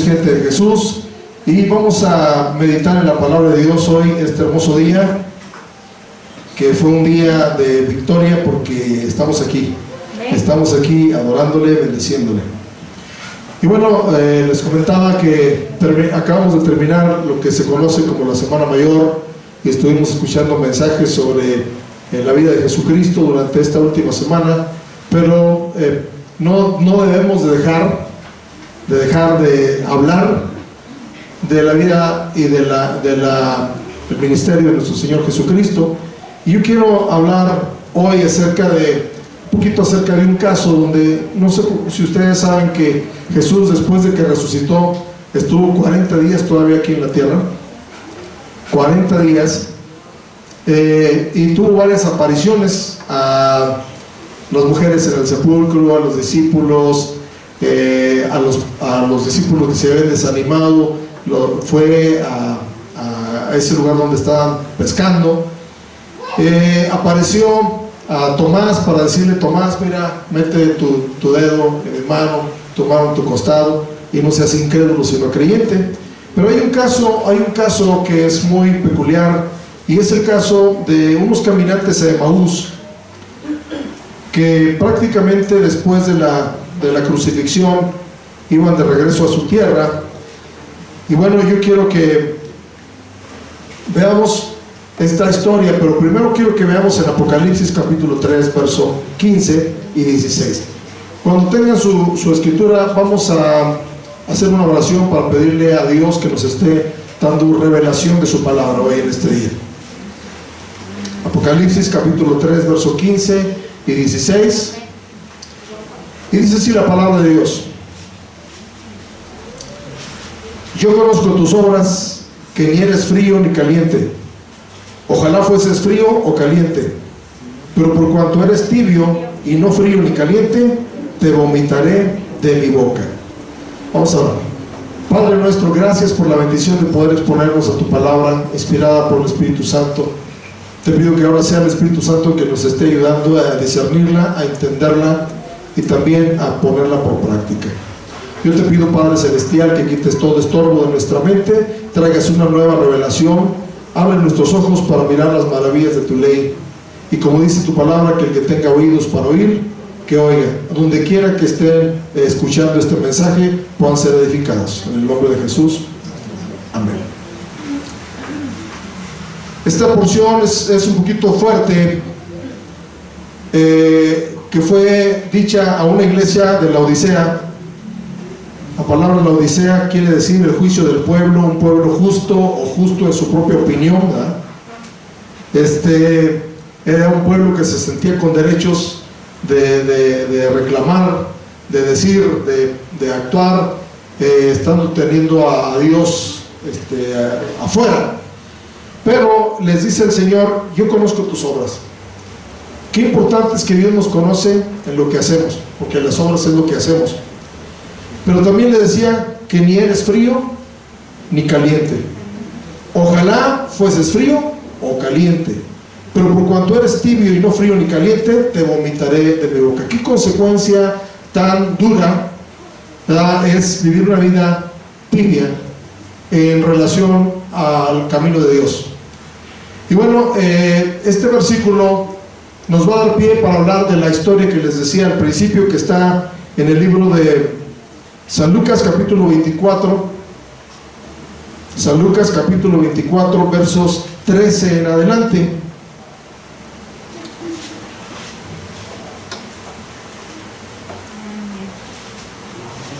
gente de Jesús, y vamos a meditar en la palabra de Dios hoy, este hermoso día, que fue un día de victoria porque estamos aquí adorándole, bendiciéndole. Y bueno, les comentaba que acabamos de terminar lo que se conoce como la Semana Mayor, y estuvimos escuchando mensajes sobre la vida de Jesucristo durante esta última semana, pero no debemos de dejar de hablar de la vida y del ministerio de nuestro Señor Jesucristo. Y yo quiero hablar hoy un poquito acerca de un caso donde, no sé si ustedes saben que Jesús, después de que resucitó, estuvo 40 días todavía aquí en la tierra, 40 días, y tuvo varias apariciones a las mujeres en el sepulcro, a los discípulos, a los discípulos que se habían desanimado. Fue a ese lugar donde estaban pescando. Apareció a Tomás para decirle: Tomás, mira, mete tu dedo en mi mano, tu mano en tu costado, y no seas incrédulo sino creyente. Pero hay un caso que es muy peculiar, y es el caso de unos caminantes de Emaús que prácticamente después de la crucifixión iban de regreso a su tierra. Y bueno, yo quiero que veamos esta historia, pero primero quiero que veamos en Apocalipsis capítulo 3, verso 15 y 16. Cuando tengan su escritura, vamos a hacer una oración para pedirle a Dios que nos esté dando revelación de su palabra hoy en este día. Apocalipsis capítulo 3, verso 15 y 16. Y dice así la palabra de Dios: yo conozco tus obras, que ni eres frío ni caliente. Ojalá fueses frío o caliente, pero por cuanto eres tibio y no frío ni caliente, te vomitaré de mi boca. Vamos a orar. Padre nuestro, gracias por la bendición de poder exponernos a tu palabra inspirada por el Espíritu Santo. Te pido que ahora sea el Espíritu Santo que nos esté ayudando a discernirla, a entenderla y también a ponerla por práctica. Yo te pido, Padre Celestial, que quites todo estorbo de nuestra mente, traigas una nueva revelación, abre nuestros ojos para mirar las maravillas de tu ley, y como dice tu palabra, que el que tenga oídos para oír, que oiga. Donde quiera que estén escuchando este mensaje, puedan ser edificados. En el nombre de Jesús, amén. Esta porción es un poquito fuerte, que fue dicha a una iglesia de Laodicea. La palabra Laodicea quiere decir el juicio del pueblo, un pueblo justo o justo en su propia opinión, ¿verdad? Era un pueblo que se sentía con derechos de reclamar, de decir, de actuar, estando teniendo a Dios afuera. Pero les dice el Señor: yo conozco tus obras. Qué importante es que Dios nos conoce en lo que hacemos, porque las obras es lo que hacemos. Pero también le decía que ni eres frío ni caliente. Ojalá fueses frío o caliente, pero por cuanto eres tibio y no frío ni caliente, te vomitaré de mi boca. Qué consecuencia tan dura, ¿verdad?, es vivir una vida tibia en relación al camino de Dios. Y bueno, este versículo nos va a dar pie para hablar de la historia que les decía al principio, que está en el libro de San Lucas capítulo 24, San Lucas capítulo 24, versos 13 en adelante.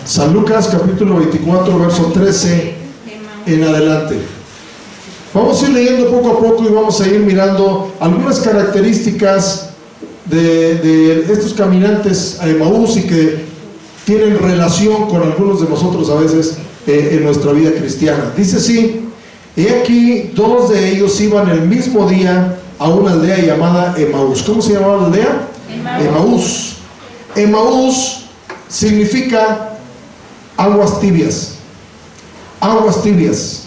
San Lucas capítulo 24, verso 13 en adelante. Vamos a ir leyendo poco a poco y vamos a ir mirando algunas características de estos caminantes a Emaús, y que tienen relación con algunos de nosotros a veces en nuestra vida cristiana. Dice así: he aquí, dos de ellos iban el mismo día a una aldea llamada Emaús. ¿Cómo se llamaba la aldea? Emaús. Emaús significa aguas tibias. Aguas tibias.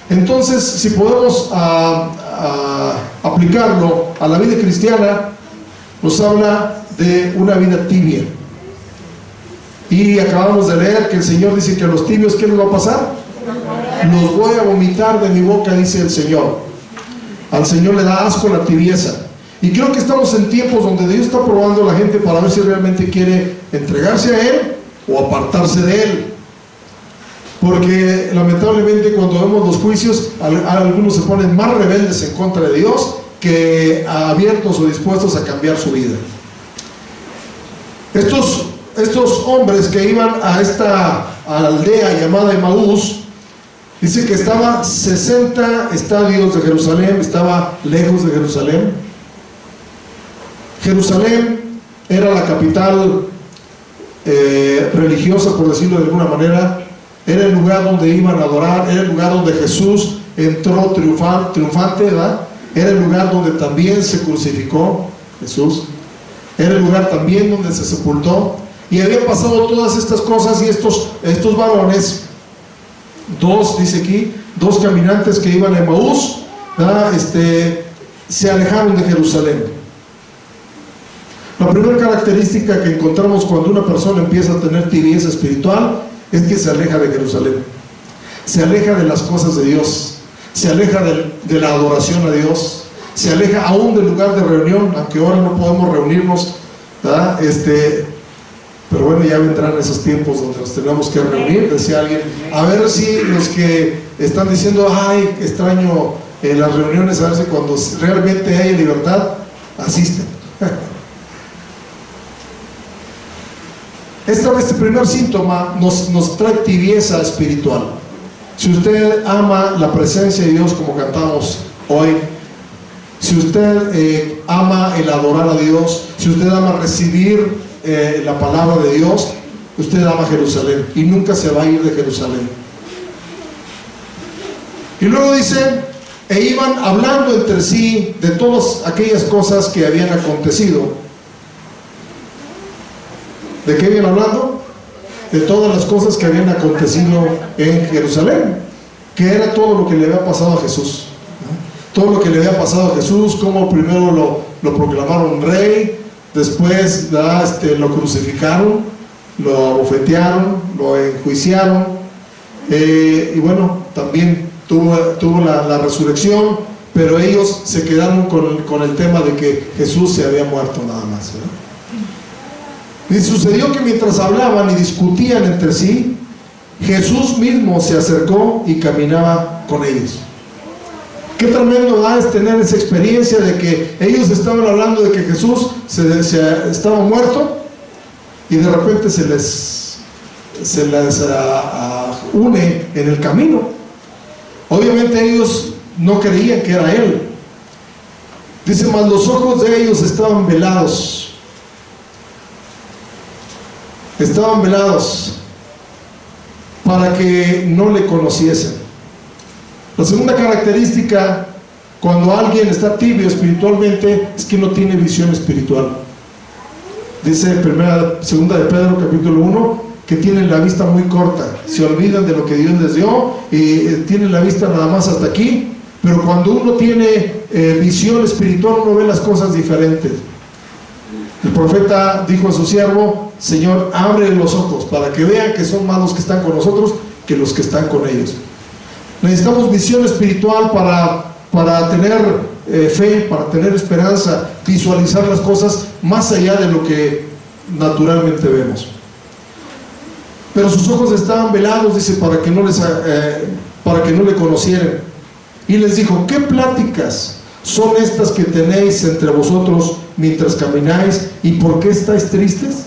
Entonces, si podemos aplicarlo a la vida cristiana, nos habla de una vida tibia. Y acabamos de leer que el Señor dice que a los tibios, ¿qué les va a pasar? Los voy a vomitar de mi boca, dice el Señor. Al Señor le da asco la tibieza. Y creo que estamos en tiempos donde Dios está probando a la gente para ver si realmente quiere entregarse a Él o apartarse de Él. Porque lamentablemente cuando vemos los juicios, algunos se ponen más rebeldes en contra de Dios que abiertos o dispuestos a cambiar su vida. Estos hombres que iban a esta aldea llamada Emaús, dice que estaba 60 estadios de Jerusalén, estaba lejos de Jerusalén. Jerusalén era la capital religiosa, por decirlo de alguna manera. Era el lugar donde iban a adorar, era el lugar donde Jesús entró triunfante, ¿verdad? Era el lugar donde también se crucificó Jesús. Era el lugar también donde se sepultó. Y habían pasado todas estas cosas, y estos varones, dice aquí, dos caminantes que iban a Emaús, se alejaron de Jerusalén. La primera característica que encontramos cuando una persona empieza a tener tibieza espiritual es que se aleja de Jerusalén, se aleja de las cosas de Dios, se aleja de la adoración a Dios, se aleja aún del lugar de reunión, aunque ahora no podemos reunirnos, ¿verdad? Pero bueno, ya vendrán esos tiempos donde nos tenemos que reunir. Decía alguien, a ver si los que están diciendo, ay, extraño las reuniones, a ver si cuando realmente hay libertad, asisten. Este primer síntoma nos trae tibieza espiritual. Si usted ama la presencia de Dios, como cantamos hoy, si usted ama el adorar a Dios, si usted ama recibir la palabra de Dios, usted ama Jerusalén y nunca se va a ir de Jerusalén. Y luego dice, e iban hablando entre sí de todas aquellas cosas que habían acontecido. ¿De qué vienen hablando? De todas las cosas que habían acontecido en Jerusalén, que era todo lo que le había pasado a Jesús, ¿no? Todo lo que le había pasado a Jesús, como primero lo proclamaron rey, después lo crucificaron, lo abofetearon, lo enjuiciaron, y bueno, también tuvo la resurrección, pero ellos se quedaron con el tema de que Jesús se había muerto nada más, ¿verdad? Y sucedió que mientras hablaban y discutían entre sí, Jesús mismo se acercó y caminaba con ellos. Qué tremendo es tener esa experiencia de que ellos estaban hablando de que Jesús estaba muerto y de repente se les une en el camino. Obviamente ellos no creían que era Él. Dice, mas los ojos de ellos estaban velados. Estaban velados para que no le conociesen. La segunda característica cuando alguien está tibio espiritualmente es que no tiene visión espiritual. Dice segunda de Pedro capítulo 1 que tienen la vista muy corta, se olvidan de lo que Dios les dio y tienen la vista nada más hasta aquí. Pero cuando uno tiene visión espiritual, uno ve las cosas diferentes. El profeta dijo a su siervo, Señor, abre los ojos para que vean que son más los que están con nosotros que los que están con ellos. Necesitamos visión espiritual para tener fe, para tener esperanza, visualizar las cosas más allá de lo que naturalmente vemos. Pero sus ojos estaban velados, dice, para que no le conocieran. Y les dijo, ¿qué pláticas son estas que tenéis entre vosotros mientras camináis? ¿Y por qué estáis tristes?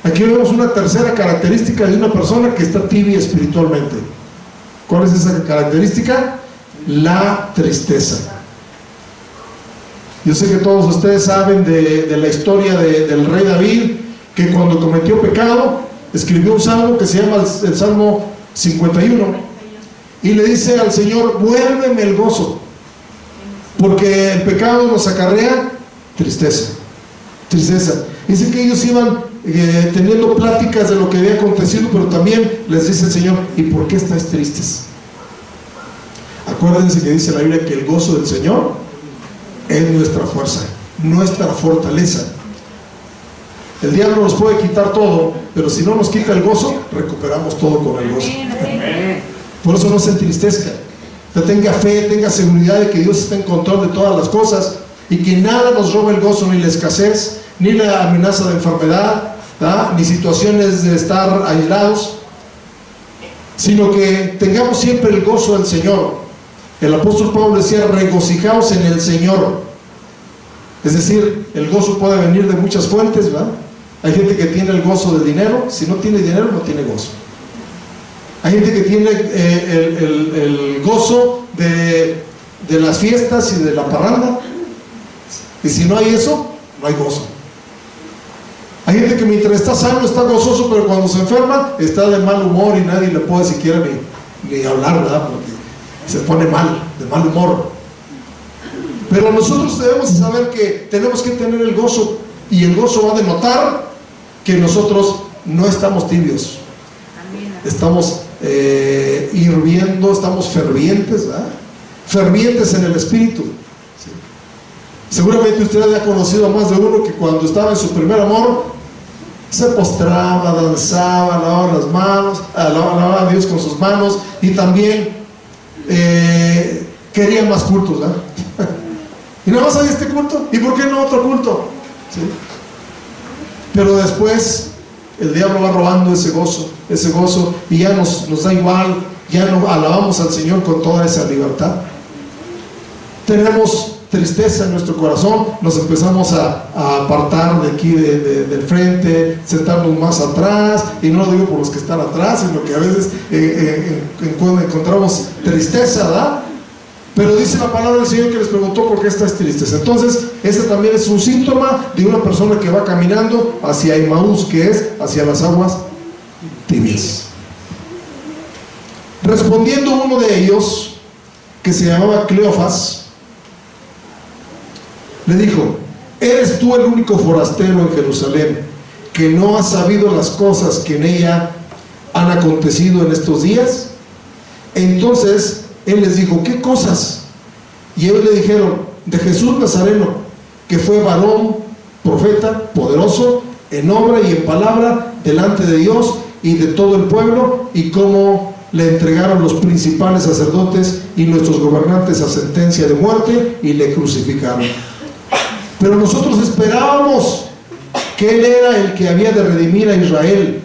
Aquí vemos una tercera característica de una persona que está tibia espiritualmente. ¿Cuál es esa característica? La tristeza. Yo sé que todos ustedes saben de la historia del rey David, que cuando cometió pecado, escribió un salmo que se llama el Salmo 51, y le dice al Señor, vuélveme el gozo, porque el pecado nos acarrea tristeza. Dice que ellos iban teniendo pláticas de lo que había acontecido, pero también les dice el Señor, ¿y por qué estáis tristes? Acuérdense que dice la Biblia que el gozo del Señor es nuestra fuerza, nuestra fortaleza. El diablo nos puede quitar todo, pero si no nos quita el gozo, recuperamos todo con el gozo. Por eso no se entristezca. Usted tenga fe, tenga seguridad de que Dios está en control de todas las cosas y que nada nos roba el gozo, ni la escasez, ni la amenaza de enfermedad, ¿verdad? Ni situaciones de estar aislados, sino que tengamos siempre el gozo del Señor. El apóstol Pablo decía: regocijaos en el Señor. Es decir, el gozo puede venir de muchas fuentes, ¿verdad? Hay gente que tiene el gozo del dinero. Si no tiene dinero, no tiene gozo. Hay gente que tiene el gozo de las fiestas y de la parranda, y si no hay eso, no hay gozo. Hay gente que mientras está sano está gozoso, pero cuando se enferma está de mal humor y nadie le puede siquiera ni hablar, ¿verdad? Porque se pone mal, de mal humor. Pero nosotros debemos saber que tenemos que tener el gozo, y el gozo va a denotar que nosotros no estamos tibios. Estamos hirviendo, estamos fervientes, ¿verdad? Fervientes en el espíritu. ¿Sí? Seguramente usted ha conocido a más de uno que cuando estaba en su primer amor se postraba, danzaba, lavaba las manos, alababa a Dios con sus manos, y también quería más cultos, ¿verdad? Y nada más hay este culto, ¿y por qué no otro culto? ¿Sí? Pero después el diablo va robando ese gozo, y ya nos da igual, ya no alabamos al Señor con toda esa libertad. Tenemos tristeza en nuestro corazón, nos empezamos a apartar de aquí del frente, sentarnos más atrás, y no lo digo por los que están atrás, sino que a veces encontramos tristeza, ¿verdad? Pero dice la palabra del Señor que les preguntó por qué estáis tristes. Entonces, ese también es un síntoma de una persona que va caminando hacia Emaús, que es hacia las aguas tibias. Respondiendo uno de ellos, que se llamaba Cleofas, le dijo: ¿eres tú el único forastero en Jerusalén que no has sabido las cosas que en ella han acontecido en estos días? Entonces él les dijo: ¿qué cosas? Y ellos le dijeron: de Jesús Nazareno, que fue varón, profeta, poderoso en obra y en palabra delante de Dios y de todo el pueblo, y cómo le entregaron los principales sacerdotes y nuestros gobernantes a sentencia de muerte y le crucificaron. Pero nosotros esperábamos que Él era el que había de redimir a Israel.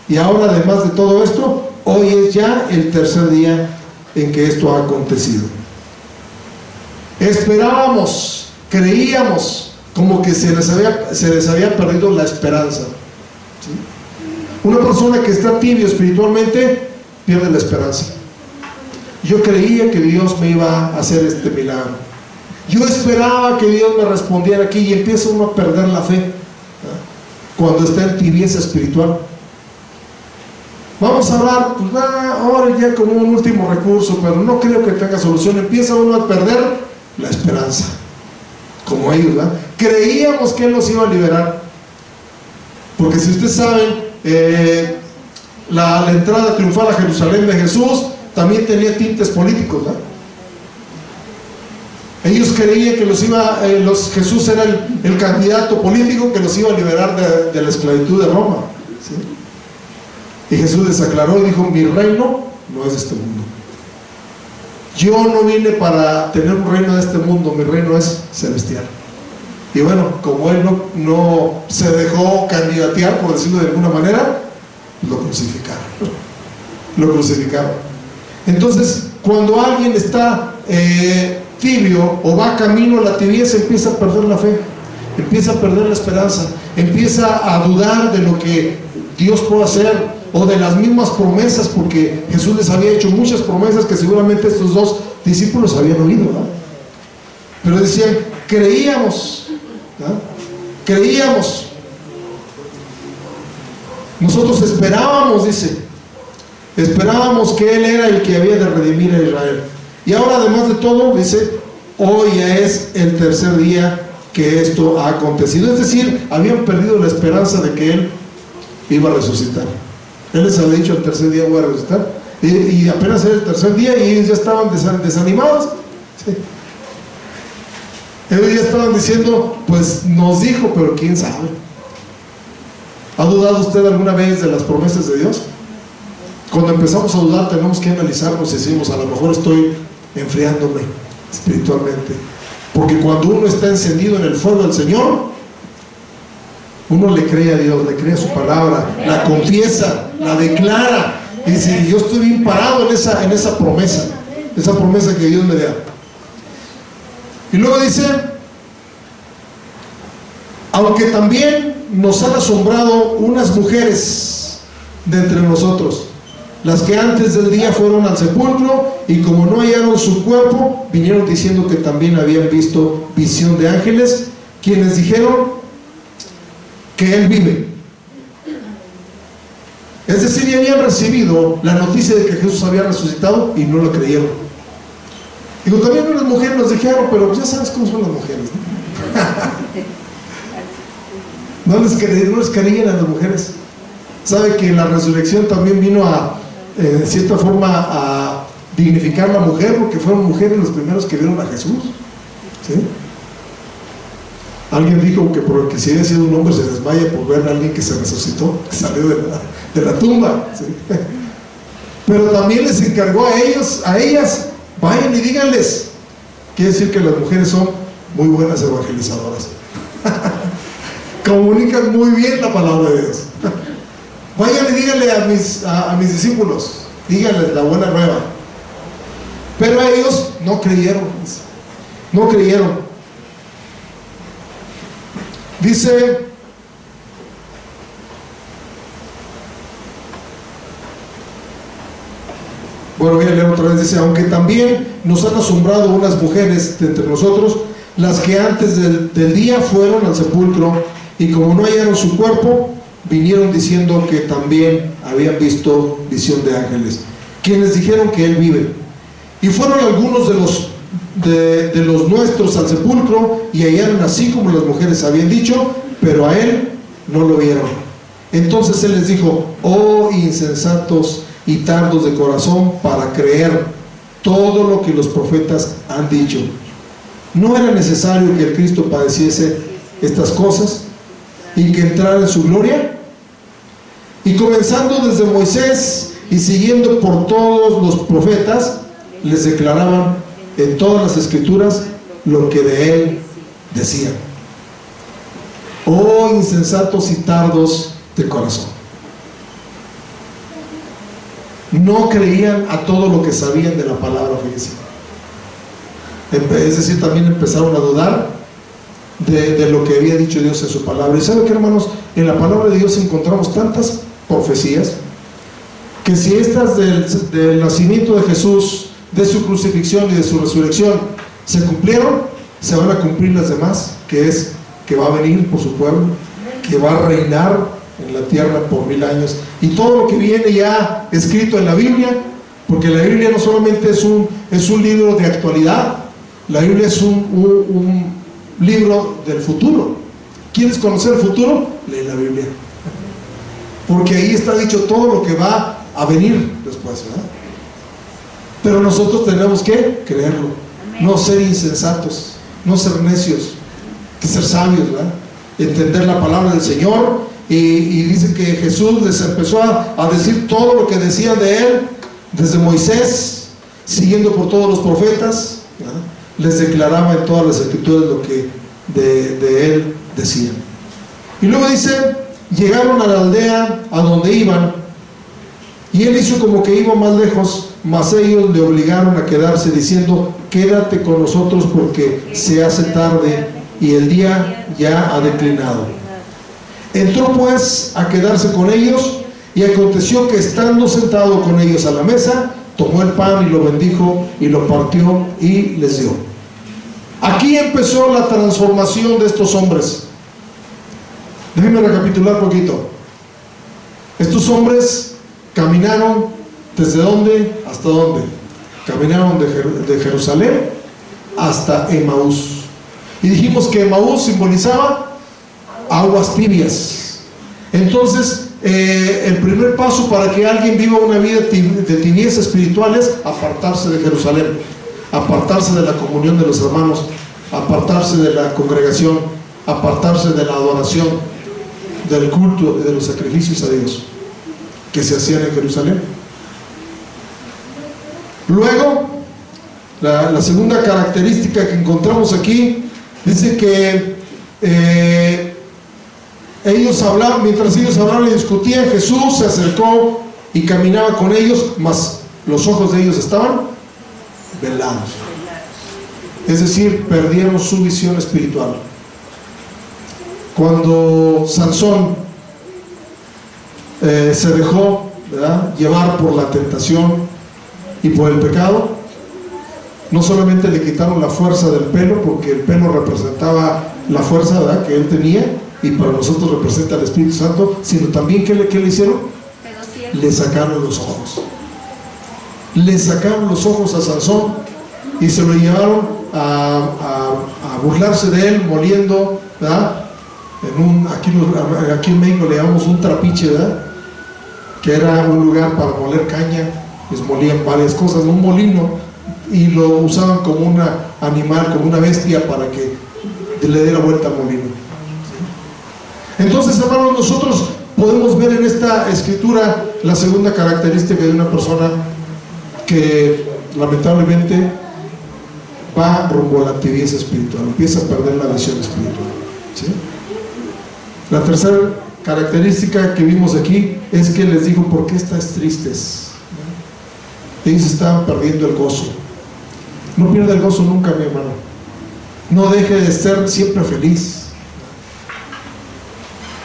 Y ahora, además de todo esto, hoy es ya el tercer día en que esto ha acontecido. Esperábamos, creíamos, como que se les había perdido la esperanza. ¿Sí? Una persona que está tibio espiritualmente pierde la esperanza. Yo creía que Dios me iba a hacer este milagro. Yo esperaba que Dios me respondiera aquí, y empieza uno a perder la fe, ¿verdad? Cuando está en tibieza espiritual. Vamos a hablar, pues ahora ya como un último recurso, pero no creo que tenga solución. Empieza uno a perder la esperanza, como ellos, ¿verdad? Creíamos que Él nos iba a liberar, porque si ustedes saben, la entrada triunfal a Jerusalén de Jesús también tenía tintes políticos, ¿verdad? Ellos creían que Jesús era el candidato político que los iba a liberar de la esclavitud de Roma, ¿sí? Y Jesús les aclaró y dijo: mi reino no es de este mundo. Yo no vine para tener un reino de este mundo, mi reino es celestial. Y bueno, como Él no se dejó candidatear, por decirlo de alguna manera, lo crucificaron. Lo crucificaron. Entonces, cuando alguien está tibio o va camino a la tibieza, empieza a perder la fe, empieza a perder la esperanza, empieza a dudar de lo que Dios puede hacer, o de las mismas promesas, porque Jesús les había hecho muchas promesas que seguramente estos dos discípulos habían oído, ¿verdad? Pero decían: creíamos, ¿verdad? Creíamos, nosotros esperábamos, dice, esperábamos que Él era el que había de redimir a Israel. Y ahora, además de todo, dice, hoy ya es el tercer día que esto ha acontecido. Es decir, habían perdido la esperanza de que Él iba a resucitar. Él les había dicho: el tercer día voy a resucitar. Y apenas era el tercer día y ellos ya estaban desanimados. ¿Sí? Ellos ya estaban diciendo: pues nos dijo, pero quién sabe. ¿Ha dudado usted alguna vez de las promesas de Dios? Cuando empezamos a dudar tenemos que analizarnos y decimos, a lo mejor estoy enfriándome espiritualmente. Porque cuando uno está encendido en el fuego del Señor, uno le cree a Dios, le cree a su palabra, la confiesa, la declara. Y dice, yo estoy bien parado en esa promesa que Dios me da. Y luego dice, aunque también nos han asombrado unas mujeres de entre nosotros, las que antes del día fueron al sepulcro y como no hallaron su cuerpo, vinieron diciendo que también habían visto visión de ángeles, quienes dijeron que Él vive. Es decir, ya habían recibido la noticia de que Jesús había resucitado y no lo creyeron. Digo, también unas mujeres nos dijeron, pero ya sabes cómo son las mujeres, ¿no? No les creían a las mujeres. Sabe que la resurrección también vino a, de cierta forma, a dignificar a la mujer, porque fueron mujeres los primeros que vieron a Jesús, ¿sí? Alguien dijo que si había sido un hombre se desmaya por ver a alguien que se resucitó, que salió de la tumba, ¿sí? Pero también les encargó a ellas, vayan y díganles. Quiere decir que las mujeres son muy buenas evangelizadoras. Comunican muy bien la palabra de Dios. Vayan y díganle a mis discípulos, díganles la buena nueva. Pero ellos no creyeron. Dice, bueno, voy a leer otra vez. Dice, aunque también nos han asombrado unas mujeres de entre nosotros, las que antes del día fueron al sepulcro y como no hallaron su cuerpo, vinieron diciendo que también habían visto visión de ángeles, quienes dijeron que Él vive. Y fueron algunos de los nuestros al sepulcro y hallaron así como las mujeres habían dicho, pero a Él no lo vieron. Entonces Él les dijo, oh insensatos y tardos de corazón para creer todo lo que los profetas han dicho. ¿No era necesario que el Cristo padeciese estas cosas y que entrara en su gloria? Y comenzando desde Moisés y siguiendo por todos los profetas, les declaraban en todas las escrituras lo que de Él decían. Oh insensatos y tardos de corazón. No creían a todo lo que sabían de la palabra, fíjense. Es decir, también empezaron a dudar de lo que había dicho Dios en su palabra. Y ¿sabe qué, hermanos? En la palabra de Dios encontramos tantas profecías que si estas del nacimiento de Jesús, de su crucifixión y de su resurrección se cumplieron, se van a cumplir las demás, que es que va a venir por su pueblo, que va a reinar en la tierra por 1000 años, y todo lo que viene ya escrito en la Biblia, porque la Biblia no solamente es un libro de actualidad, la Biblia es un libro del futuro. ¿Quieres conocer el futuro? Lee la Biblia, porque ahí está dicho todo lo que va a venir después, ¿verdad? Pero nosotros tenemos que creerlo, no ser insensatos, no ser necios, que ser sabios, ¿verdad? Entender la palabra del Señor. Y dice que Jesús les empezó a decir todo lo que decía de Él, desde Moisés, siguiendo por todos los profetas, ¿verdad? Les declaraba en todas las escrituras lo que de Él decían. Y luego dice, llegaron a la aldea a donde iban, y Él hizo como que iba más lejos, mas ellos le obligaron a quedarse, diciendo, quédate con nosotros porque se hace tarde y el día ya ha declinado. Entró pues a quedarse con ellos, y aconteció que estando sentado con ellos a la mesa, tomó el pan y lo bendijo y lo partió y les dio. Aquí empezó la transformación de estos hombres. Déjenme recapitular un poquito. Estos hombres caminaron ¿desde dónde hasta dónde? Caminaron de Jerusalén hasta Emaús. Y dijimos que Emaús simbolizaba aguas tibias. Entonces el primer paso para que alguien viva una vida de tibieza espiritual es apartarse de Jerusalén, apartarse de la comunión de los hermanos, apartarse de la congregación, apartarse de la adoración. del culto y de los sacrificios a Dios que se hacían en Jerusalén. Luego, la segunda característica que encontramos aquí, dice que mientras ellos hablaban y discutían, Jesús se acercó y caminaba con ellos, mas los ojos de ellos estaban velados. Es decir, perdieron su visión espiritual. Cuando Sansón se dejó, ¿verdad?, llevar por la tentación y por el pecado, no solamente le quitaron la fuerza del pelo, porque el pelo representaba la fuerza, ¿verdad?, que él tenía, y para nosotros representa el Espíritu Santo, sino también ¿qué le hicieron? Le sacaron los ojos. Le sacaron los ojos a Sansón y se lo llevaron a burlarse de él, moliendo, ¿verdad?, aquí en México le llamamos un trapiche, ¿verdad?, que era un lugar para moler caña. Les molían varias cosas, un molino, y lo usaban como un animal, como una bestia, para que le diera vuelta al molino. Entonces, hermanos, nosotros podemos ver en esta escritura la segunda característica de una persona que lamentablemente va rumbo a la tibieza espiritual, empieza a perder la visión espiritual, ¿sí? La tercera característica que vimos aquí es que les digo: ¿por qué estáis tristes? Ellos estaban perdiendo el gozo. No pierda el gozo nunca, mi hermano. No deje de ser siempre feliz.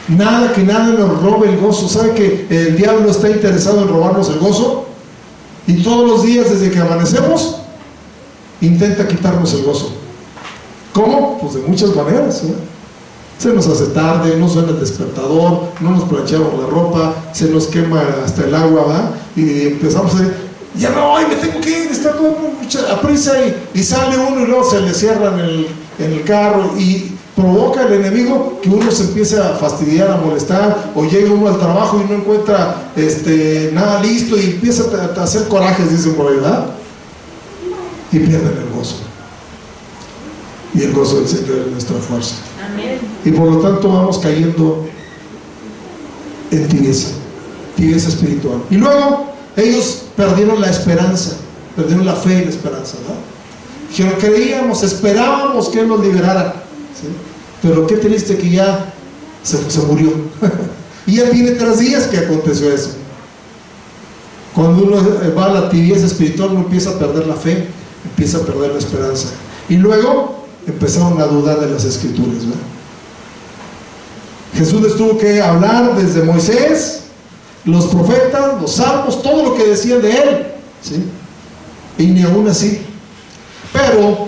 Nada nos robe el gozo. ¿Sabe que el diablo está interesado en robarnos el gozo? Y todos los días, desde que amanecemos, intenta quitarnos el gozo. ¿Cómo? Pues de muchas maneras, ¿eh? Se nos hace tarde, no suena el despertador, no nos planchamos la ropa, se nos quema hasta el agua, ¿va? Y empezamos a decir: ya no, me tengo que ir, está todo a prisa, y sale uno y luego se le cierra en el carro, y provoca el enemigo que uno se empiece a fastidiar, a molestar, o llega uno al trabajo y no encuentra nada listo y empieza a hacer corajes, dicen por ahí, ¿verdad? Y pierden el gozo. Y el gozo del Señor es nuestra fuerza. Amén. Y por lo tanto vamos cayendo en tibieza espiritual. Y luego ellos perdieron la esperanza, perdieron la fe y la esperanza, ¿verdad? Dijeron: creíamos, esperábamos que Él nos liberara, ¿sí? Pero qué triste que ya se murió. Y ya tiene 3 días que aconteció eso. Cuando uno va a la tibieza espiritual, uno empieza a perder la fe, empieza a perder la esperanza. Y luego empezaron a dudar de las escrituras, ¿verdad? Jesús les tuvo que hablar desde Moisés, los profetas, los salmos, todo lo que decían de Él, ¿sí? Y ni aún así. Pero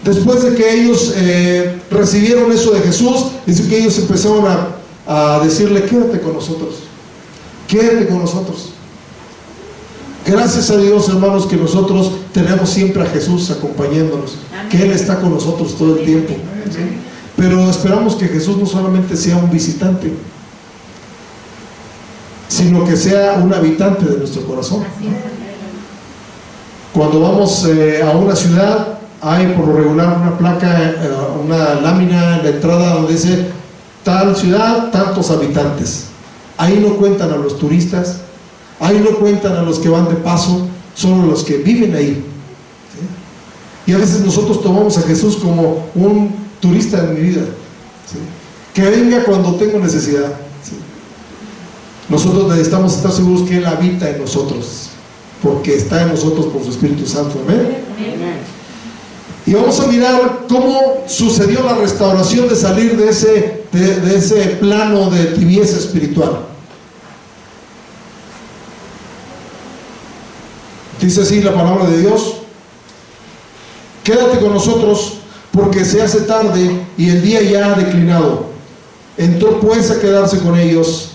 después de que ellos recibieron eso de Jesús, dice que ellos empezaron a decirle: quédate con nosotros, quédate con nosotros. Gracias a Dios, hermanos, que nosotros tenemos siempre a Jesús acompañándonos. Amén. Que Él está con nosotros todo el tiempo, ¿sí? Pero esperamos que Jesús no solamente sea un visitante, sino que sea un habitante de nuestro corazón. Cuando vamos a una ciudad, hay por lo regular una placa, una lámina en la entrada donde dice: tal ciudad, tantos habitantes. Ahí no cuentan a los turistas, ahí no cuentan a los que van de paso, solo los que viven ahí, ¿sí? Y a veces nosotros tomamos a Jesús como un turista en mi vida, ¿sí? Que venga cuando tengo necesidad, ¿sí? Nosotros necesitamos estar seguros que Él habita en nosotros, porque está en nosotros por su Espíritu Santo. Amén. Y vamos a mirar cómo sucedió la restauración de salir de ese plano de tibieza espiritual. Dice así la palabra de Dios: quédate con nosotros, porque se hace tarde y el día ya ha declinado. Entró pues a quedarse con ellos,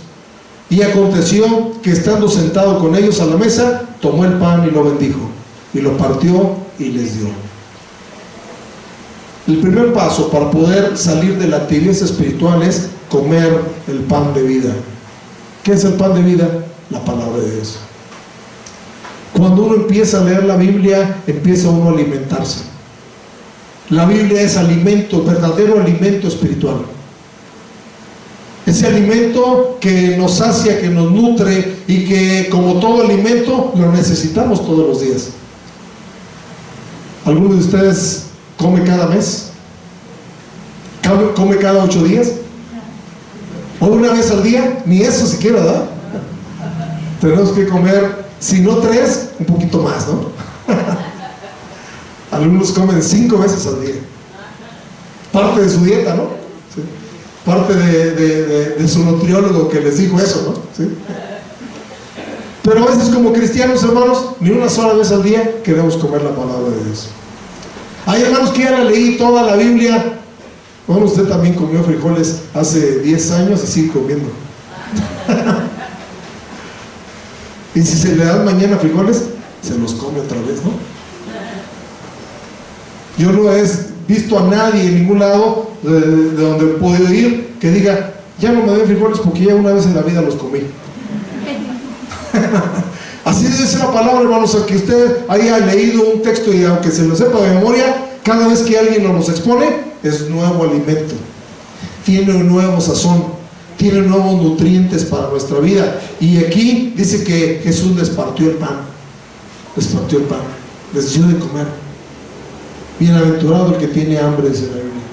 y aconteció que, estando sentado con ellos a la mesa, tomó el pan y lo bendijo, y lo partió y les dio. El primer paso para poder salir de la tibieza espiritual es comer el pan de vida. ¿Qué es el pan de vida? La palabra de Dios. Cuando uno empieza a leer la Biblia, empieza uno a alimentarse. La Biblia es alimento, verdadero alimento espiritual. ese alimento que nos sacia, que nos nutre y que, como todo alimento, lo necesitamos todos los días. ¿Alguno de ustedes come cada mes? ¿Come cada 8 días? ¿O una vez al día? Ni eso siquiera, ¿verdad? Tenemos que comer, si no 3, un poquito más, ¿no? Algunos comen 5 veces al día. Parte de su dieta, ¿no? ¿Sí? Parte de su nutriólogo que les dijo eso, ¿no? ¿Sí? Pero a veces, como cristianos, hermanos, ni una sola vez al día queremos comer la palabra de Dios. Hay hermanos que ya la leí toda la Biblia. Bueno, usted también comió frijoles hace 10 años y sigue comiendo. Y si se le dan mañana frijoles, se los come otra vez, ¿no? Yo no he visto a nadie en ningún lado de donde he podido ir que diga, ya no me den frijoles porque ya una vez en la vida los comí. Así debe ser la palabra, hermanos, que usted haya leído un texto y aunque se lo sepa de memoria, cada vez que alguien nos los expone, es nuevo alimento, tiene un nuevo sazón, tiene nuevos nutrientes para nuestra vida. Y aquí dice que Jesús les partió el pan, les dio de comer. Bienaventurado el que tiene hambre, dice la Biblia,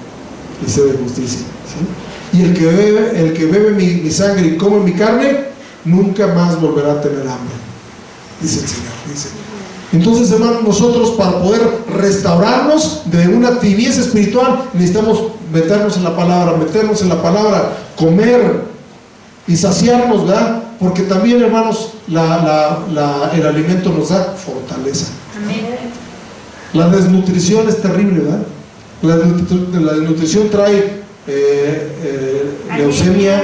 y sed de justicia, ¿sí? Y el que bebe mi sangre y come mi carne, nunca más volverá a tener hambre, dice el Señor, dice. Entonces, hermanos, nosotros, para poder restaurarnos de una tibieza espiritual, necesitamos meternos en la palabra, comer y saciarnos, ¿verdad? Porque también, hermanos, el alimento nos da fortaleza. Amén. La desnutrición es terrible, ¿verdad? La desnutrición trae leucemia,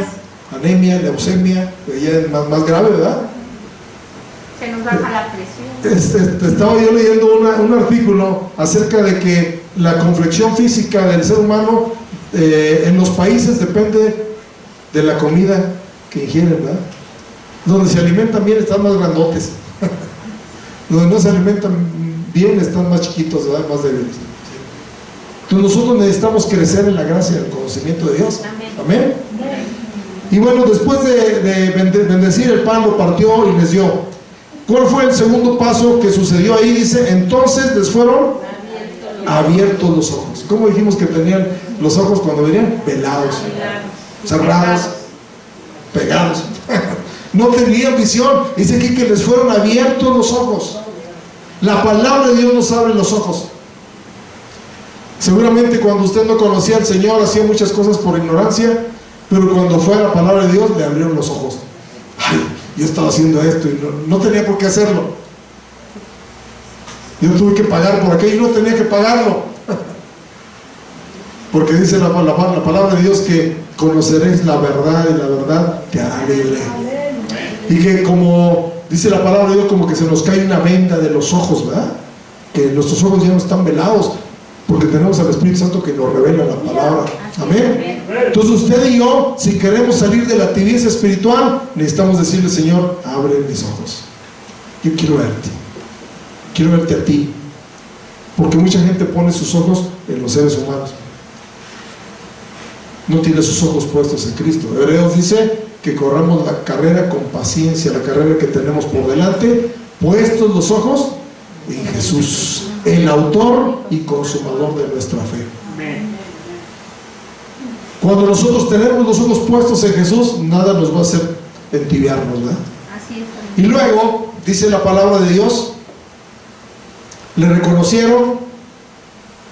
anemia, leucemia, ya es más grave, ¿verdad? Se nos baja la presión. Estaba yo leyendo un artículo acerca de que la complexión física del ser humano en los países depende de la comida que ingieren, ¿verdad? Donde se alimentan bien están más grandotes, donde no se alimentan bien están más chiquitos, ¿verdad? Más débiles. Entonces nosotros necesitamos crecer en la gracia y el conocimiento de Dios. Amén. Y bueno, después de bendecir el pan, lo partió y les dio. ¿Cuál fue el segundo paso que sucedió ahí? Dice, entonces les fueron abiertos los ojos. ¿Cómo dijimos que tenían los ojos cuando venían? Velados, cerrados, pegados. No tenían visión. Dice aquí que les fueron abiertos los ojos. La palabra de Dios nos abre los ojos. Seguramente cuando usted no conocía al Señor hacía muchas cosas por ignorancia, pero cuando fue a la palabra de Dios le abrieron los ojos. Ay, yo estaba haciendo esto y no tenía por qué hacerlo. Yo tuve que pagar por aquello y no tenía que pagarlo. Porque dice la palabra de Dios que conoceréis la verdad y la verdad te hará libre. Y que, como dice la palabra de Dios, como que se nos cae una venda de los ojos, ¿verdad? Que nuestros ojos ya no están velados, porque tenemos al Espíritu Santo que nos revela la palabra. Amén. Entonces usted y yo, si queremos salir de la tibieza espiritual, necesitamos decirle, Señor, abre mis ojos. Yo quiero verte a ti, porque mucha gente pone sus ojos en los seres humanos, no tiene sus ojos puestos en Cristo. Hebreos dice que corramos la carrera con paciencia, la carrera que tenemos por delante, puestos los ojos en Jesús, el autor y consumador de nuestra fe. Cuando nosotros tenemos los ojos puestos en Jesús, nada nos va a hacer entibiarnos, ¿verdad? Así es. Y luego dice la palabra de Dios, le reconocieron,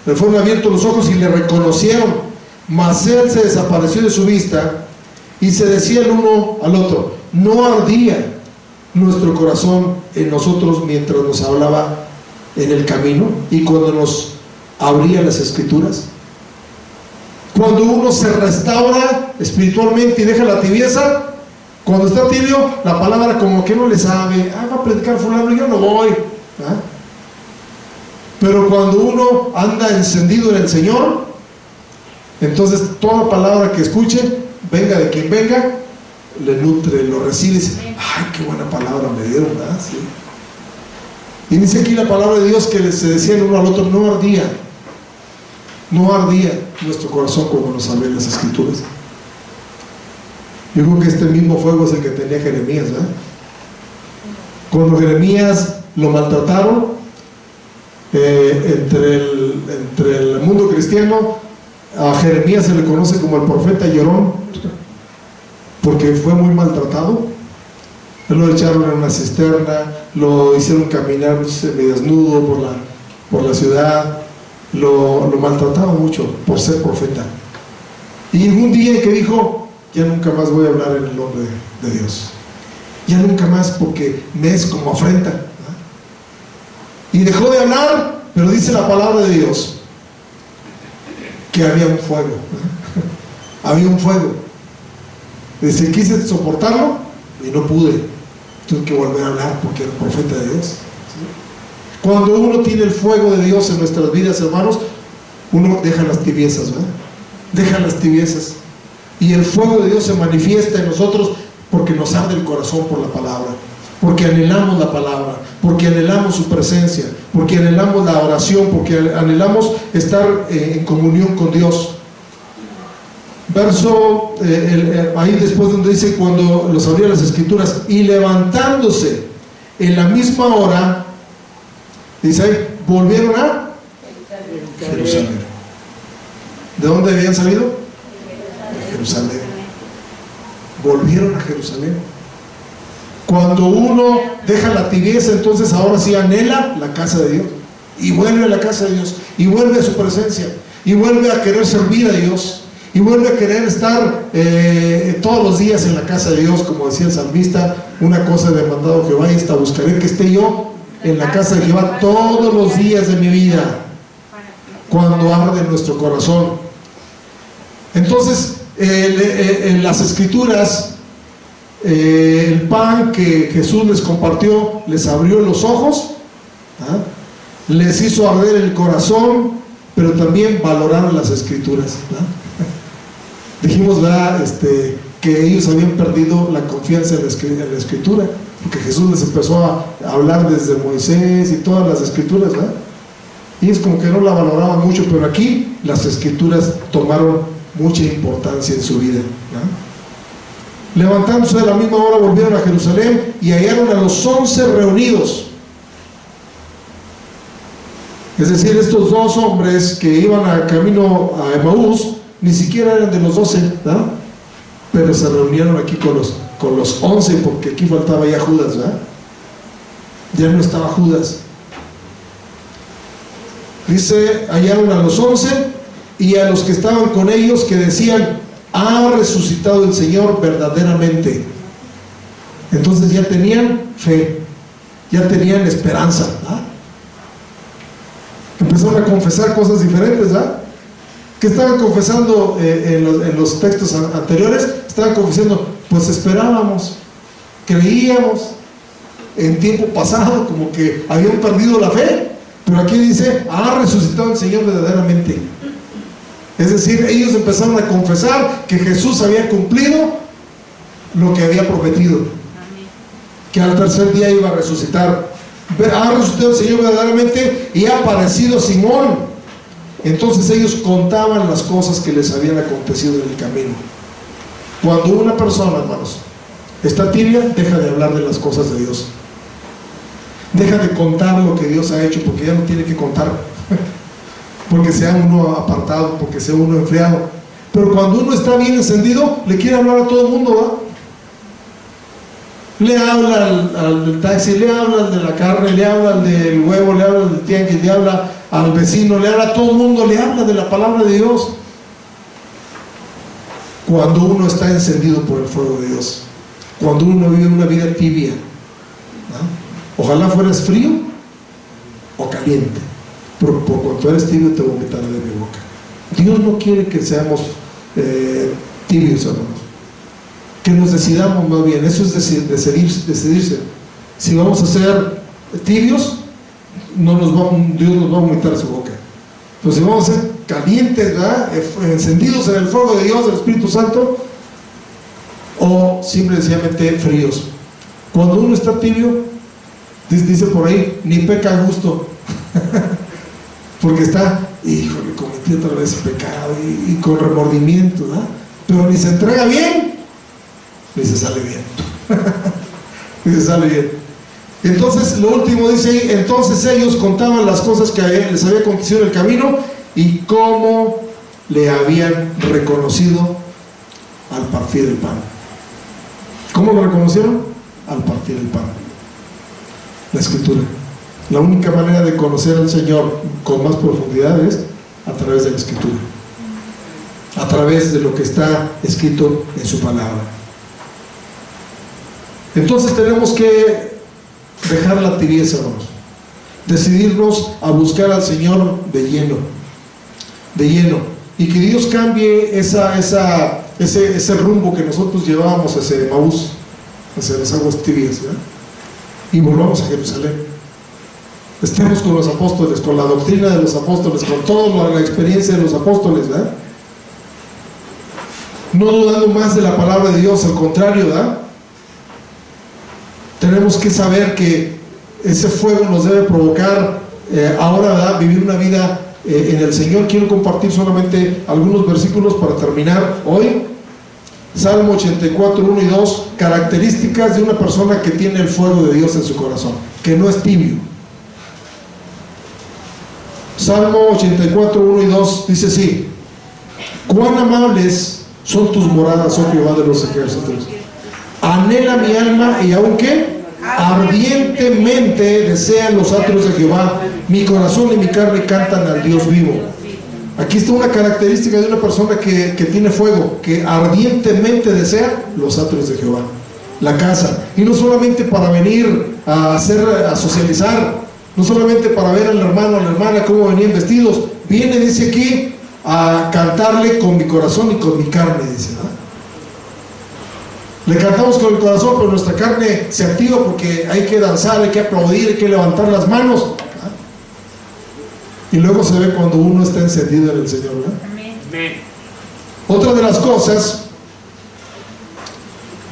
le fueron abiertos los ojos y le reconocieron, mas él se desapareció de su vista. Y se decía el uno al otro, ¿no ardía nuestro corazón en nosotros mientras nos hablaba en el camino y cuando nos abría las escrituras? Cuando uno se restaura espiritualmente y deja la tibieza, cuando está tibio, la palabra como que no le sabe, va a predicar fulano, yo no voy, ¿ah? Pero cuando uno anda encendido en el Señor, entonces toda palabra que escuche, venga de quien venga, le nutre, lo recibe y dice, ay, qué buena palabra me dieron, ¿verdad? Sí. Y dice aquí la palabra de Dios que se decía el uno al otro, no ardía nuestro corazón como nos abren las escrituras. Yo creo que este mismo fuego es el que tenía Jeremías, ¿verdad? Cuando Jeremías lo maltrataron, entre el mundo cristiano, a Jeremías se le conoce como el profeta llorón, porque fue muy maltratado. Lo echaron en una cisterna, lo hicieron caminar desnudo por la ciudad, lo maltrataron mucho por ser profeta. Y llegó un día en que dijo: ya nunca más voy a hablar en el nombre de Dios, ya nunca más, porque me es como afrenta, ¿verdad? Y dejó de hablar, pero dice la palabra de Dios que había un fuego, ¿verdad? Había un fuego. Dice: quise soportarlo y no pude, tuve que volver a hablar porque era profeta de Dios, ¿sí? Cuando uno tiene el fuego de Dios en nuestras vidas, hermanos, uno deja las tibiezas, ¿verdad? Deja las tibiezas, y el fuego de Dios se manifiesta en nosotros porque nos arde el corazón por la palabra, porque anhelamos la palabra, porque anhelamos su presencia, porque anhelamos la oración, porque anhelamos estar en comunión con Dios. Verso ahí después donde dice: cuando los abría las escrituras, y levantándose en la misma hora, dice ahí, volvieron a Jerusalén. ¿De dónde habían salido? De Jerusalén. Volvieron a Jerusalén. Cuando uno deja la tibieza, entonces ahora sí anhela la casa de Dios, y vuelve a la casa de Dios, y vuelve a su presencia, y vuelve a querer servir a Dios, y vuelve a querer estar todos los días en la casa de Dios. Como decía el salmista: una cosa he demandado Jehová, y esta buscaré, que esté yo en la casa de Jehová todos los días de mi vida. Cuando arde nuestro corazón, entonces en las escrituras, el pan que Jesús les compartió les abrió los ojos, ¿ah? Les hizo arder el corazón, pero también valoraron las escrituras, ¿ah? Dijimos, ¿verdad?, que ellos habían perdido la confianza en la escritura, porque Jesús les empezó a hablar desde Moisés y todas las escrituras, ¿verdad? Y es como que no la valoraban mucho, pero aquí las escrituras tomaron mucha importancia en su vida, ¿no? Levantándose de la misma hora, volvieron a Jerusalén y hallaron a los 11 reunidos. Es decir, estos dos hombres que iban a camino a Emaús ni siquiera eran de los 12, ¿no? Pero se reunieron aquí con los 11, porque aquí faltaba ya Judas, ¿verdad? Ya no estaba Judas. Dice: hallaron a los 11 y a los que estaban con ellos, que decían: ha resucitado el Señor verdaderamente. Entonces ya tenían fe, ya tenían esperanza, ¿verdad? Empezaron a confesar cosas diferentes, ¿verdad? ¿Qué estaban confesando en los textos anteriores? Estaban confesando: pues esperábamos, creíamos en tiempo pasado, como que habían perdido la fe, pero aquí dice: ha resucitado el Señor verdaderamente. Es decir, ellos empezaron a confesar que Jesús había cumplido lo que había prometido, que al tercer día iba a resucitar. Ha resucitado el Señor verdaderamente y ha aparecido a Simón. Entonces ellos contaban las cosas que les habían acontecido en el camino. Cuando una persona, hermanos, está tibia, deja de hablar de las cosas de Dios, deja de contar lo que Dios ha hecho, porque ya no tiene que contar, porque sea uno apartado, porque sea uno enfriado. Pero cuando uno está bien encendido, le quiere hablar a todo el mundo, ¿verdad? Le habla al del taxi, le habla al de la carne, le habla al del huevo, le habla al del tianguis, le habla al vecino, le habla a todo el mundo, le habla de la palabra de Dios. Cuando uno está encendido por el fuego de Dios, cuando uno vive una vida tibia, ¿no? Ojalá fueras frío o caliente, pero por cuanto eres tibio te vomitaré de mi boca. Dios no quiere que seamos tibios, hermanos, que nos decidamos más bien. Eso es decidirse. Si vamos a ser tibios, Dios nos va a vomitar su boca. Pero si vamos a ser calientes, ¿verdad?, encendidos en el fuego de Dios, del Espíritu Santo, o simplemente fríos. Cuando uno está tibio, dice por ahí, ni peca a gusto porque está, híjole, cometí otra vez pecado, y con remordimiento, ¿verdad? Pero ni se entrega bien, ni se sale bien. Ni se sale bien. Entonces, lo último dice ahí, entonces ellos contaban las cosas que les había acontecido en el camino y cómo le habían reconocido al partir el pan. ¿Cómo lo reconocieron? Al partir el pan. La Escritura. La única manera de conocer al Señor con más profundidad es a través de la Escritura, a través de lo que está escrito en su palabra. Entonces tenemos que dejar la tibieza, hermanos, decidirnos a buscar al Señor de lleno, y que Dios cambie ese rumbo que nosotros llevábamos hacia Emaús, hacia las aguas tibias, ¿verdad? Y volvamos a Jerusalén. Estemos con los apóstoles, con la doctrina de los apóstoles, con toda la experiencia de los apóstoles, ¿verdad? No dudando más de la palabra de Dios, al contrario, ¿verdad? Tenemos que saber que ese fuego nos debe provocar ahora, ¿verdad?, vivir una vida en el Señor. Quiero compartir solamente algunos versículos para terminar hoy. Salmo 84, 1 y 2, características de una persona que tiene el fuego de Dios en su corazón, que no es tibio. Salmo 84, 1 y 2 dice así: cuán amables son tus moradas, oh Jehová de los ejércitos. Anhela mi alma, y aun que ardientemente desean los atrios de Jehová. Mi corazón y mi carne cantan al Dios vivo. Aquí está una característica de una persona que tiene fuego, que ardientemente desea los atrios de Jehová, la casa. Y no solamente para venir a socializar, no solamente para ver al hermano o a la hermana cómo venían vestidos. Viene, dice aquí, a cantarle con mi corazón y con mi carne, dice, ¿no? Le cantamos con el corazón, pero nuestra carne se activa porque hay que danzar, hay que aplaudir, hay que levantar las manos, ¿no? Y luego se ve cuando uno está encendido en el Señor, ¿no? Amén. Otra de las cosas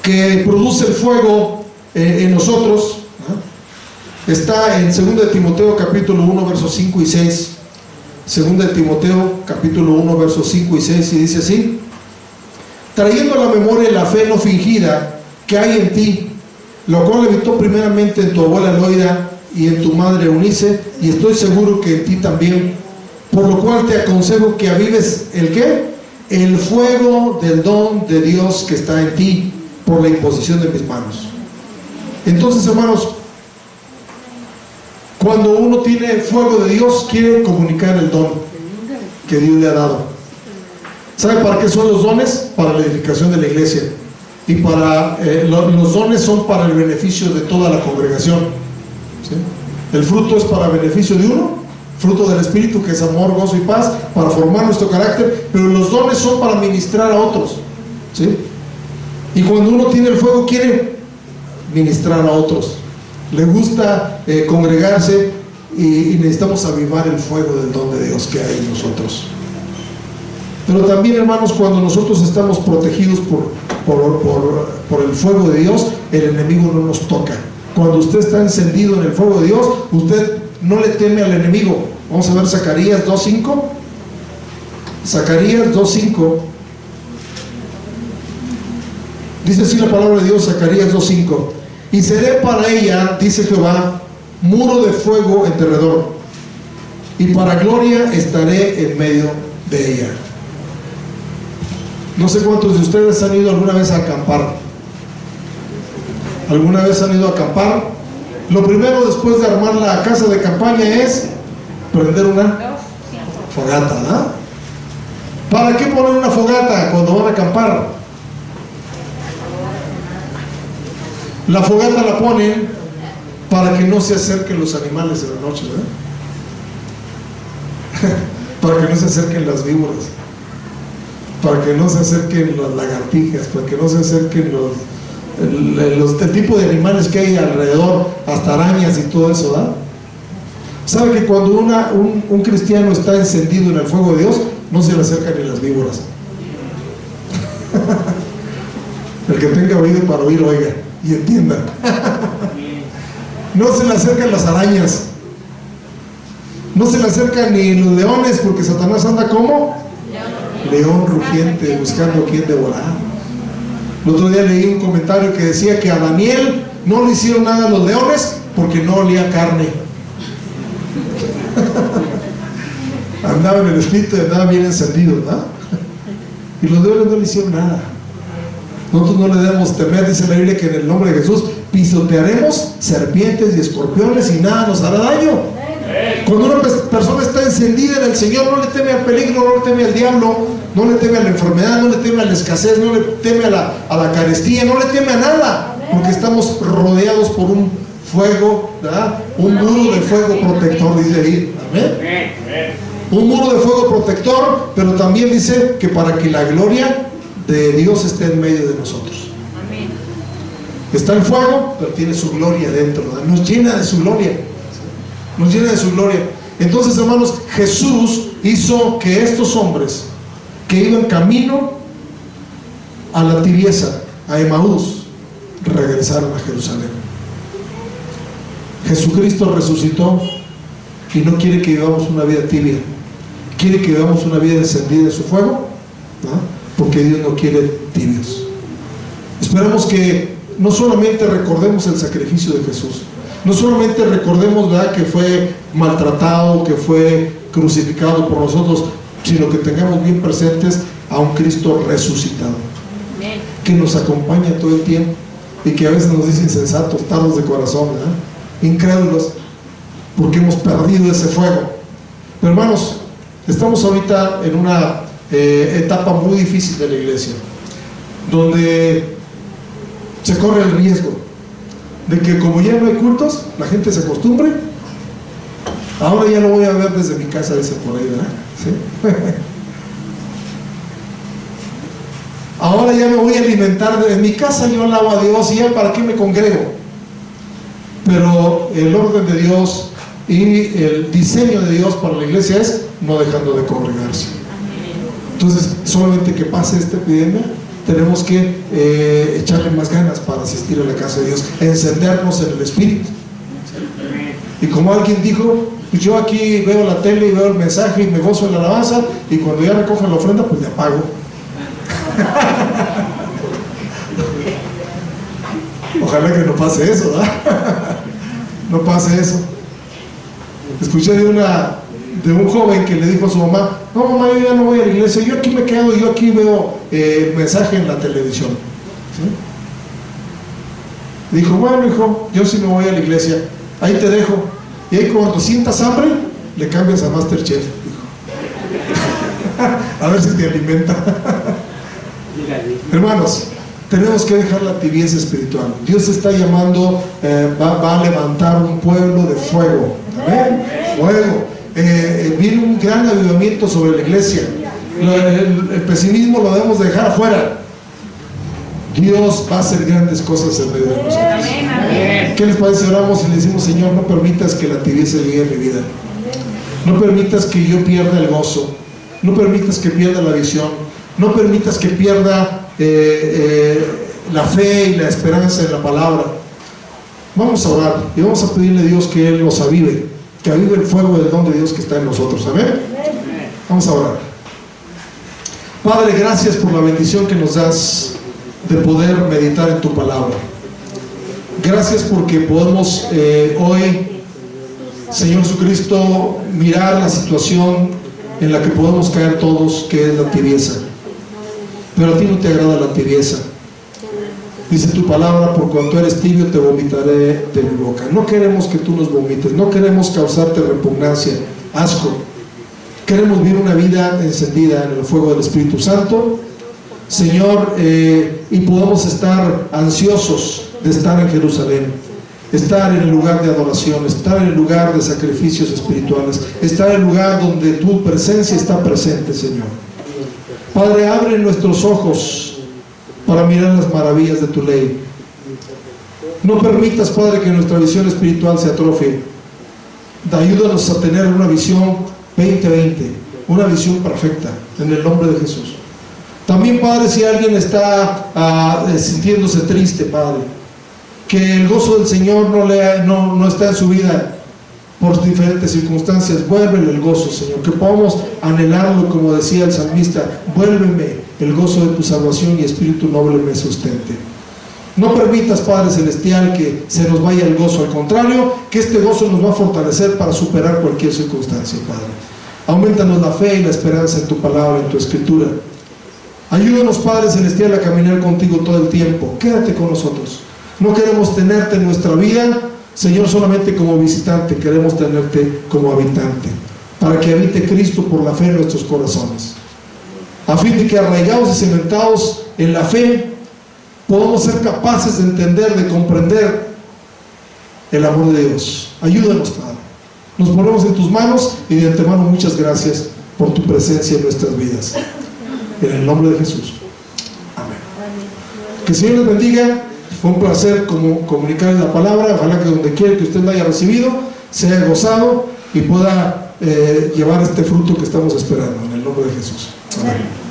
que produce el fuego en nosotros, ¿no?, está en 2 de Timoteo capítulo 1 versos 5 y 6. 2 de Timoteo capítulo 1 versos 5 y 6, y dice así: trayendo a la memoria la fe no fingida que hay en ti, lo cual habitó primeramente en tu abuela Loida y en tu madre Eunice, y estoy seguro que en ti también, por lo cual te aconsejo que avives ¿el qué? El fuego del don de Dios que está en ti por la imposición de mis manos. Entonces, hermanos, cuando uno tiene fuego de Dios, quiere comunicar el don que Dios le ha dado. ¿Sabe para qué son los dones? Para la edificación de la iglesia. Y para los dones son para el beneficio de toda la congregación, ¿sí? El fruto es para beneficio de uno, fruto del Espíritu, que es amor, gozo y paz, para formar nuestro carácter. Pero los dones son para ministrar a otros, ¿sí? Y cuando uno tiene el fuego, quiere ministrar a otros. Le gusta congregarse, y necesitamos avivar el fuego del don de Dios que hay en nosotros. Pero también, hermanos, cuando nosotros estamos protegidos por el fuego de Dios, el enemigo no nos toca. Cuando usted está encendido en el fuego de Dios, usted no le teme al enemigo. Vamos a ver Zacarías 2.5. Zacarías 2.5. Dice así la palabra de Dios, Zacarías 2.5: y seré para ella, dice Jehová, muro de fuego en derredor, y para gloria estaré en medio de ella. No sé cuántos de ustedes han ido alguna vez a acampar. ¿Alguna vez han ido a acampar? Lo primero después de armar la casa de campaña es prender una fogata, ¿verdad? ¿Para qué poner una fogata cuando van a acampar? La fogata la ponen para que no se acerquen los animales en la noche, ¿verdad? Para que no se acerquen las víboras, para que no se acerquen las lagartijas, para que no se acerquen el tipo de animales que hay alrededor, hasta arañas y todo eso, ¿verdad? ¿Sabe que cuando un cristiano está encendido en el fuego de Dios, no se le acercan ni las víboras? El que tenga oído para oír, oiga y entienda. No se le acercan las arañas, no se le acercan ni los leones, porque Satanás anda como león rugiente buscando a quien devorar. El otro día leí un comentario que decía que a Daniel no le hicieron nada a los leones porque no olía carne. Andaba en el espíritu y andaba bien encendido, ¿verdad? Y los leones no le hicieron nada. Nosotros no le debemos temer, dice la Biblia, que en el nombre de Jesús pisotearemos serpientes y escorpiones y nada nos hará daño. Cuando una persona está encendida en el Señor, no le teme al peligro, no le teme al diablo, no le teme a la enfermedad, no le teme a la escasez, no le teme a la carestía, no le teme a nada, porque estamos rodeados por un fuego, ¿verdad? Un muro de fuego protector, dice ahí. Amén. Un muro de fuego protector, pero también dice que para que la gloria de Dios esté en medio de nosotros. Amén. Está el fuego, pero tiene su gloria dentro, ¿verdad? Nos llena de su gloria. Nos llena de su gloria. Entonces, hermanos, Jesús hizo que estos hombres que iban camino a la tibieza, a Emaús, regresaran a Jerusalén. Jesucristo resucitó y no quiere que vivamos una vida tibia, quiere que vivamos una vida encendida en su fuego, ¿no? Porque Dios no quiere tibios. Esperamos que no solamente recordemos el sacrificio de Jesús, no solamente recordemos, ¿verdad?, que fue maltratado, que fue crucificado por nosotros, sino que tengamos bien presentes a un Cristo resucitado, que nos acompaña todo el tiempo y que a veces nos dice insensatos, tardos de corazón, ¿verdad?, incrédulos, porque hemos perdido ese fuego. Pero hermanos, estamos ahorita en una etapa muy difícil de la iglesia, donde se corre el riesgo de que, como ya no hay cultos, la gente se acostumbre. Ahora ya lo voy a ver desde mi casa, dice por ahí, ¿verdad? ¿Sí? Ahora ya me voy a alimentar en mi casa, yo alabo a Dios, y ya para qué me congrego. Pero el orden de Dios y el diseño de Dios para la iglesia es no dejando de congregarse. Entonces, solamente que pase esta epidemia, tenemos que echarle más ganas para asistir a la casa de Dios, encendernos en el Espíritu. Y como alguien dijo, pues yo aquí veo la tele y veo el mensaje y me gozo en la alabanza, y cuando ya recojan la ofrenda, pues le apago. Ojalá que no pase eso, ¿verdad? No pase eso. Escuché de un joven que le dijo a su mamá: no, mamá, yo ya no voy a la iglesia, yo aquí me quedo, yo aquí veo mensaje en la televisión. ¿Sí? Dijo: bueno, hijo, yo sí me voy a la iglesia, ahí te dejo, y ahí cuando sientas hambre le cambias a MasterChef, dijo. A ver si te alimenta. Hermanos, tenemos que dejar la tibieza espiritual. Dios está llamando, va a levantar un pueblo de fuego. ¿Amén? Fuego. Viene un gran avivamiento sobre la iglesia. El pesimismo lo debemos dejar afuera. Dios va a hacer grandes cosas en medio de nosotros. ¿Qué les parece? Oramos y le decimos: Señor, no permitas que la tibieza llegue a mi vida. No permitas que yo pierda el gozo. No permitas que pierda la visión. No permitas que pierda la fe y la esperanza en la palabra. Vamos a orar y vamos a pedirle a Dios que Él nos avive, que avive el fuego del don de Dios que está en nosotros. Amén. Vamos a orar. Padre, gracias por la bendición que nos das de poder meditar en tu palabra. Gracias porque podemos hoy, Señor Jesucristo, mirar la situación en la que podemos caer todos, que es la tibieza. Pero a ti no te agrada la tibieza. Dice tu palabra: por cuanto eres tibio te vomitaré de mi boca. No queremos que tú nos vomites, no queremos causarte repugnancia, asco. Queremos vivir una vida encendida en el fuego del Espíritu Santo, Señor, y podamos estar ansiosos de estar en Jerusalén, estar en el lugar de adoración, estar en el lugar de sacrificios espirituales, estar en el lugar donde tu presencia está presente, Señor. Padre, abre nuestros ojos para mirar las maravillas de tu ley. No permitas, Padre, que nuestra visión espiritual se atrofie. Ayúdanos a tener una visión 2020, una visión perfecta, en el nombre de Jesús. También, Padre, si alguien está sintiéndose triste, Padre, que el gozo del Señor no está en su vida, por diferentes circunstancias. Vuélvele el gozo, Señor, que podamos anhelarlo, como decía el salmista: vuélveme el gozo de tu salvación y espíritu noble me sustente. No permitas, Padre Celestial, que se nos vaya el gozo, al contrario, que este gozo nos va a fortalecer para superar cualquier circunstancia, Padre. Aumentanos la fe y la esperanza en tu palabra, en tu escritura. Ayúdanos, Padre Celestial, a caminar contigo todo el tiempo. Quédate con nosotros. No queremos tenerte en nuestra vida, Señor, solamente como visitante. Queremos tenerte como habitante, para que habite Cristo por la fe en nuestros corazones, a fin de que, arraigados y cimentados en la fe, podamos ser capaces de entender, de comprender el amor de Dios. Ayúdanos, Padre. Nos ponemos en tus manos y de antemano muchas gracias por tu presencia en nuestras vidas. En el nombre de Jesús. Amén. Que el Señor les bendiga. Fue un placer comunicar la palabra. Ojalá que donde quiera que usted la haya recibido, se haya gozado y pueda llevar este fruto que estamos esperando. En el nombre de Jesús. Amén.